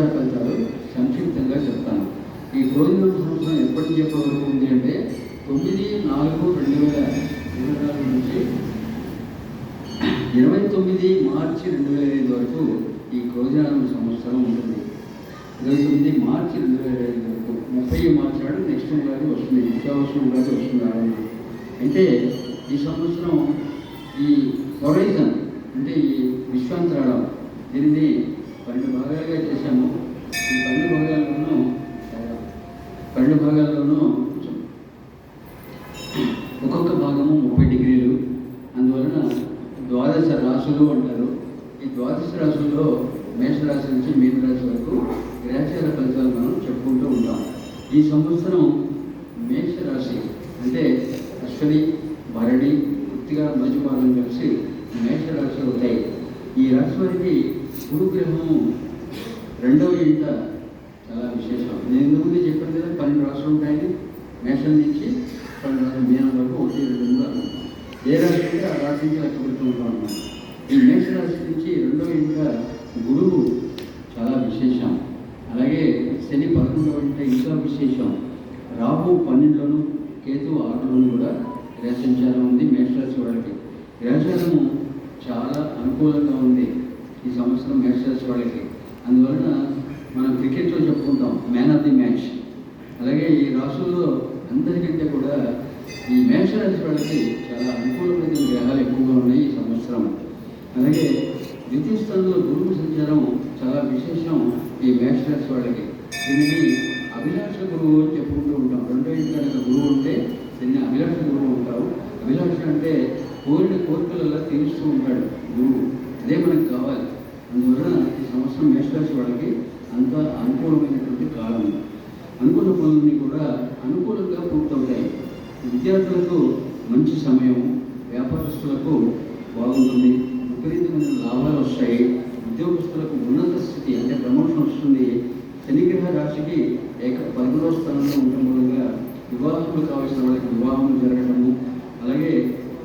గోచార ఫలితాలు సంక్షిప్తంగా చెప్తాను. ఈ క్రోధినామ సంవత్సరం ఎప్పటి నుంచి ఎప్పటి వరకు ఉంది అంటే 9/4/2024 నుంచి 29 మార్చి 2025 వరకు ఈ క్రోధినామ సంవత్సరం ఉంటుంది. 29 మార్చి 2025 వరకు 30 మార్చి నాడు నెక్స్ట్ ఉగాది వస్తుంది, విశ్వాసం ఉగాది వస్తుంది. అంటే ఈ సంవత్సరం ఈ హొరైజన్ అంటే ఈ విశ్వాంతరాళం దీనిని 12 భాగాలుగా చేశాము. ఈ 12 భాగాల్లోనూ ఒక్కొక్క భాగము 30 డిగ్రీలు. అందువలన 12 రాశులు అంటారు. ఈ 12 రాశుల్లో మేషరాశి నుంచి మీనరాశి వరకు గ్రహచార ఫలితాలు మనం చెప్పుకుంటూ ఉంటాం. ఈ సంవత్సరం మేషరాశి అంటే అశ్వని, భరణి, కృత్తిక, మొదటి భాగం కలిసి మేషరాశి అవుతాయి. ఈ రాశి వారికి గురుగ్రహము 2వ ఇంట చాలా విశేషం. నేను ఇంతకుముందు చెప్పాను కదా 12 రాశులు ఉంటాయని. మేషం నుంచి 12 రాశులు మీనం వరకు 1, 2, 3 ఏ రాశి ఉంటే ఆ రాశి నుంచి లెక్కపెడుతూ ఉంటాం అన్నమాట. ఈ మేషరాశి నుంచి 2వ ఇంట గురువు చాలా విశేషం. అలాగే శని 11వ ఇంట ఇంకా విశేషం. రాహు 12లోను, కేతు 6లోను కూడా గ్రహ సంచారం ఉంది మేషరాశి వాళ్ళకి. గ్రహచారము చాలా అనుకూలంగా ఉంది ఈ సంవత్సరం మేషరాశి వాళ్ళకి. అందువలన మనం క్రికెట్లో చెప్పుకుంటాం మ్యాన్ ఆఫ్ ది మ్యాచ్. అలాగే ఈ రాశుల్లో అందరికంటే కూడా ఈ మేషరాశి వాళ్ళకి చాలా అనుకూలమైన గ్రహాలు ఎక్కువగా ఉన్నాయి ఈ సంవత్సరం. అలాగే ద్వితీయ స్థానంలో గురువు సంచారం చాలా విశేషం ఈ మేషరాశి వాళ్ళకి. దీనిని అభిలాష గురువు అని చెప్పుకుంటూ ఉంటాం. 2వ ఇంటి కనుక గురువు ఉంటే దీన్ని అభిలాష గురువు ఉంటారు. అభిలాష అంటే కోరిన కోరికలలో తీరుస్తూ ఉంటాడు గురువు. అదే మనకు కావాలి. అందువలన ఈ సంవత్సరం మేషరాశి వాళ్ళకి అంత అనుకూలమైనటువంటి కాలం. అనుకున్న పనులన్నీ కూడా అనుకూలంగా పూర్తవుతాయి. విద్యార్థులకు మంచి సమయం, వ్యాపారస్తులకు బాగుంటుంది, విపరీతమైన లాభాలు వస్తాయి. ఉద్యోగస్తులకు ఉన్నత స్థితి అంటే ప్రమోషన్ వస్తుంది. శనిగ్రహ రాశికి 11వ స్థానంలో ఉండడం మూలంగా వివాహములు కావాల్సిన వాళ్ళకి వివాహం జరగడము, అలాగే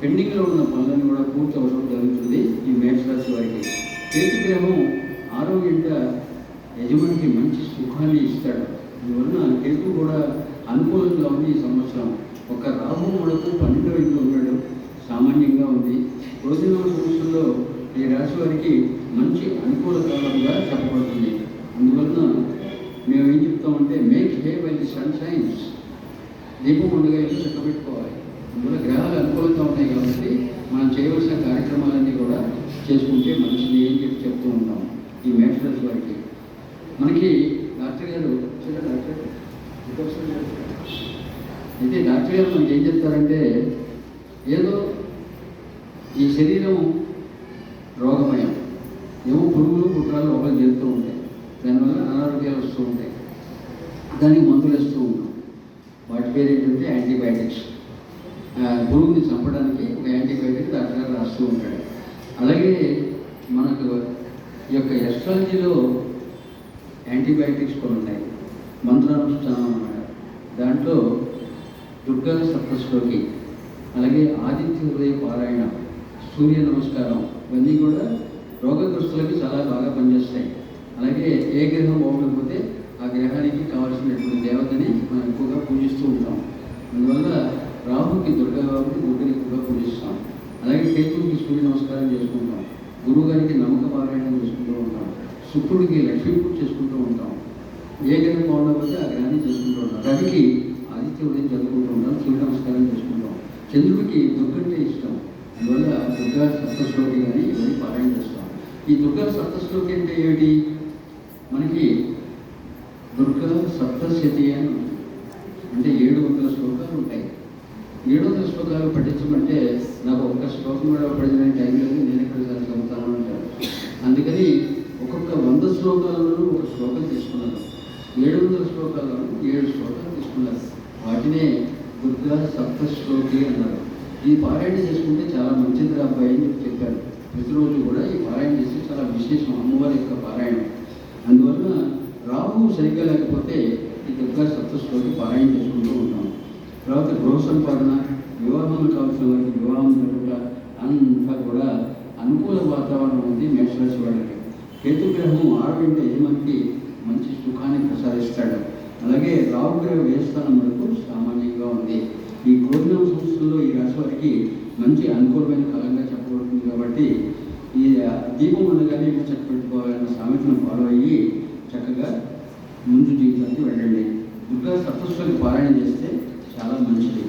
పెండింగ్లో ఉన్న పనులను కూడా పూర్తి అవ్వడం జరుగుతుంది ఈ మేషరాశి వారికి. కేతు గ్రహం 6వ ఇంట యజమానికి మంచి సుఖాన్ని ఇస్తాడు. అందువలన కేతు కూడా అనుకూలంగా ఉంది ఈ సంవత్సరం. ఒక రాహు మూడకు 12వ ఇంట్లో ఉన్నాడు, సామాన్యంగా ఉంది. క్రోధినామ సంవత్సరంలో ఈ రాశి వారికి మంచి అనుకూల కాలంగా చెప్పబడుతుంది. అందువలన మేము ఏం చెప్తామంటే make hay by the sun shines. దీపం ఉండగా ఇల్లు చక్కబెట్టుకోవాలి. అందువల్ల గ్రహాలు అనుకూలంగా ఉన్నాయి కాబట్టి మనం చేయవలసిన కార్యక్రమాలన్నీ కూడా చేసుకుంటే మంచిది అని చెప్తూ ఉంటాం ఈ మేషరాశి వారికి. మనకి డాక్టర్ గారు అయితే డాక్టర్ గారు మనకి ఏం చెప్తారంటే ఏదో ఈ శరీరం రోగమయం, ఏమో పురుగులు పుట్రాలు లోపల చేరుతూ ఉంటాయి, దానివల్ల అనారోగ్యాలు వస్తూ ఉంటాయి, దానికి మందులు వేస్తూ ఉంటాం. వాటి పేరు ఏంటంటే యాంటీబయాటిక్స్. పురుగుని చంపడానికి ఒక యాంటీబయాటిక్ డాక్టర్ గారు రాస్తూ ఉంటాడు. అలాగే మనకు ఈ యొక్క ఎస్ట్రాలజీలో యాంటీబయాటిక్స్ కొన్ని ఉన్నాయి, మంత్రానుష్ఠానం అన్నమాట. దాంట్లో దుర్గా సప్తశ్లోకి, అలాగే ఆదిత్య హృదయ పారాయణ, సూర్య నమస్కారం ఇవన్నీ కూడా రోగగ్రస్తులకి చాలా బాగా పనిచేస్తాయి. అలాగే ఏ గ్రహం బాగుండకపోతే ఆ గ్రహానికి కావాల్సినటువంటి దేవతని మనం ఎక్కువగా పూజిస్తూ ఉంటాం. అందువల్ల రాహుకి దుర్గని ఎక్కువగా పూజిస్తాం. అలాగే కేతువుకి సూర్య నమస్కారం చేసుకుంటాం. గురువు గారికి నమ్మక పారాయణం చేసుకుంటూ ఉంటాం. శుక్రుడికి లక్ష్మీ పూజ చేసుకుంటూ ఉంటాం. ఏ గ్రహం బాగుండకపోతే ఆ గ్రహాన్ని చేసుకుంటూ ఉంటాం. రవికి ఆదిత్య ఉదయం చదువుకుంటూ ఉంటాం, సూర్య నమస్కారం చేసుకుంటాం. చంద్రుడికి దుర్గంటే ఇష్టం, అందువల్ల దుర్గా సప్తశ్లోకి కానీ ఇవన్నీ పారాయణ చేస్తాం. ఈ దుర్గా సప్తశ్లోకి అంటే ఏమిటి? మనకి దుర్గా సప్తశతి అని అంటే 700 శ్లోకాలు ఉంటాయి. 700 శ్లోకాలు పఠించమంటే నాకు ఒక్క శ్లోకం కూడా పఠించడానికి టైం లేదు, నేను ఎక్కడ చదువుతాను అంటారు. అందుకని ఒక్కొక్క 100 శ్లోకాలలో ఒక శ్లోకం తీసుకున్నారు. 700 శ్లోకాలను 7 శ్లోకాలు తీసుకున్నారు. వాటినే దుర్గా సప్తశ్లోకి అన్నారు. ఈ పారాయణ చేసుకుంటే చాలా మంచిది అబ్బాయి అని చెప్పారు. ప్రతిరోజు కూడా ఈ పారాయణ చేస్తే చాలా విశేషం అమ్మవారి యొక్క పారాయణం. అందువల్ల రాహు సరిగ్గా లేకపోతే ఈ దుర్గా సప్తశ్లోకి పారాయణ చేసుకుంటూ ఉంటాం. తర్వాత గృహ సంపాదన, వివాహాలు కావాల్సిన వారికి వివాహం జరుగుట అంతా కూడా అనుకూల వాతావరణం ఉంది మేషరాశి వాళ్ళకి. కేతుగ్రహం 6వ ఇంట యజమానికి మంచి సుఖాన్ని ప్రసాదిస్తాడు. అలాగే రావుగ్రహ వ్యయస్థానం మనకు సామాన్యంగా ఉంది. ఈ గోధుమ సంస్థల్లో ఈ రాశి వారికి మంచి అనుకూలమైన కాలంగా చెప్పబడుతుంది. కాబట్టి ఈ దీపం ఉండగానే ఇల్లు చక్కబెట్టుకోవాలన్న సామెతను ఫాలో అయ్యి చక్కగా ముందు జీవితానికి వెళ్ళండి. దుర్గా సప్తస్వరి పారాయణ చేస్తే చాలా మంచిది.